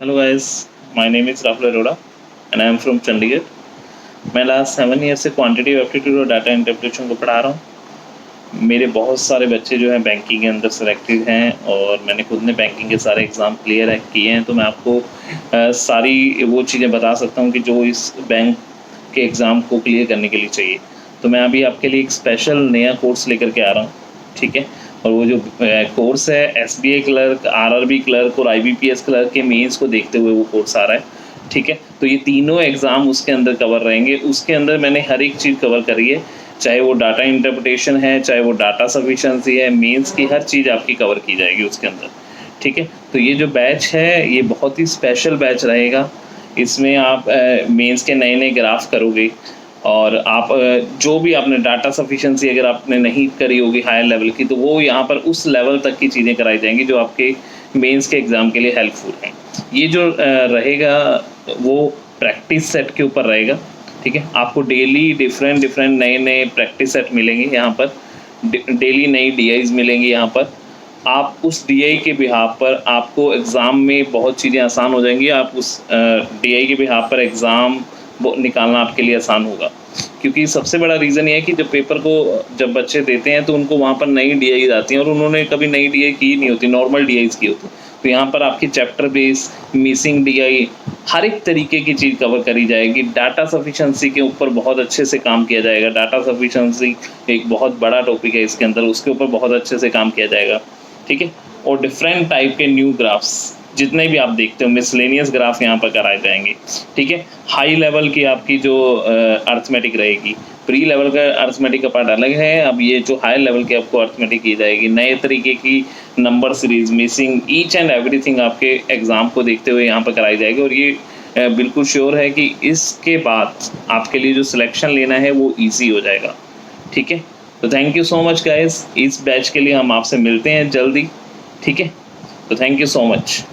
Hello guys, my name is rahul arora and I am from Chandigarh. मैं last 7 year से quantity aptitude और data interpretation को पढ़ा रहा हूँ। मेरे बहुत सारे बच्चे जो हैं बैंकिंग के अंदर सेलेक्टेड हैं और मैंने खुद ने बैंकिंग के सारे एग्ज़ाम क्लियर किए हैं, तो मैं आपको सारी वो चीज़ें बता सकता हूँ कि जो इस बैंक के एग्ज़ाम को क्लियर करने के लिए चाहिए। तो मैं अभी आपके लिए एक स्पेशल नया कोर्स लेकर के आ रहा हूँ, ठीक है। और वो जो कोर्स है SBI क्लर्क, RRB क्लर्क और IBPS क्लर्क के मेंस को देखते हुए वो कोर्स आ रहा है, ठीक है। तो ये तीनों एग्ज़ाम उसके अंदर कवर रहेंगे। उसके अंदर मैंने हर एक चीज़ कवर करी है, चाहे वो डाटा इंटरप्रिटेशन है, चाहे वो डाटा सफिशिएंसी है, मेंस की हर चीज़ आपकी कवर की जाएगी उसके अंदर, ठीक है। तो ये जो बैच है ये बहुत ही स्पेशल बैच रहेगा। इसमें आप मेंस के नए ग्राफ करोगे और आप जो भी आपने डाटा सफिशिएंसी अगर आपने नहीं करी होगी हायर लेवल की, तो वो यहाँ पर उस लेवल तक की चीज़ें कराई जाएंगी जो आपके मेंस के एग्ज़ाम के लिए हेल्पफुल हैं। ये जो रहेगा वो प्रैक्टिस सेट के ऊपर रहेगा, ठीक है। आपको डेली डिफरेंट नए प्रैक्टिस सेट मिलेंगे यहाँ पर, डेली नई DIs मिलेंगी यहाँ पर। आप उस DI के बिहाफ पर आपको एग्ज़ाम में बहुत चीज़ें आसान हो जाएंगी। आप उस DI के बिहाफ पर एग्ज़ाम निकालना आपके लिए आसान होगा, क्योंकि सबसे बड़ा रीज़न ये है कि जब बच्चे देते हैं तो उनको वहाँ पर नई DIs आती हैं और उन्होंने कभी नई DI की नहीं होती, नॉर्मल DIs की होती। तो यहाँ पर आपकी चैप्टर बेस, मिसिंग DI, हर एक तरीके की चीज़ कवर करी जाएगी। डाटा सफिशिएंसी के ऊपर बहुत अच्छे से काम किया जाएगा। डाटा सफिशिएंसी एक बहुत बड़ा टॉपिक है इसके अंदर, उसके ऊपर बहुत अच्छे से काम किया जाएगा, ठीक है। और डिफरेंट टाइप के न्यू ग्राफ्स जितने भी आप देखते हो, मिसलेनियस ग्राफ यहाँ पर कराए जाएंगे, ठीक है। हाई लेवल की आपकी जो अर्थमेटिक रहेगी, प्री लेवल का अर्थमेटिक का पार्ट अलग है, अब ये जो हाई लेवल की आपको अर्थमेटिक की जाएगी, नए तरीके की number series, missing, each and everything आपके एग्ज़ाम को देखते हुए यहाँ पर कराई जाएगी। और ये बिल्कुल श्योर है कि इसके बाद आपके लिए जो सिलेक्शन लेना है वो ईजी हो जाएगा, ठीक है। तो thank you so much guys, इस बैच के लिए हम आपसे मिलते हैं जल्दी, ठीक है। तो थैंक यू सो मच।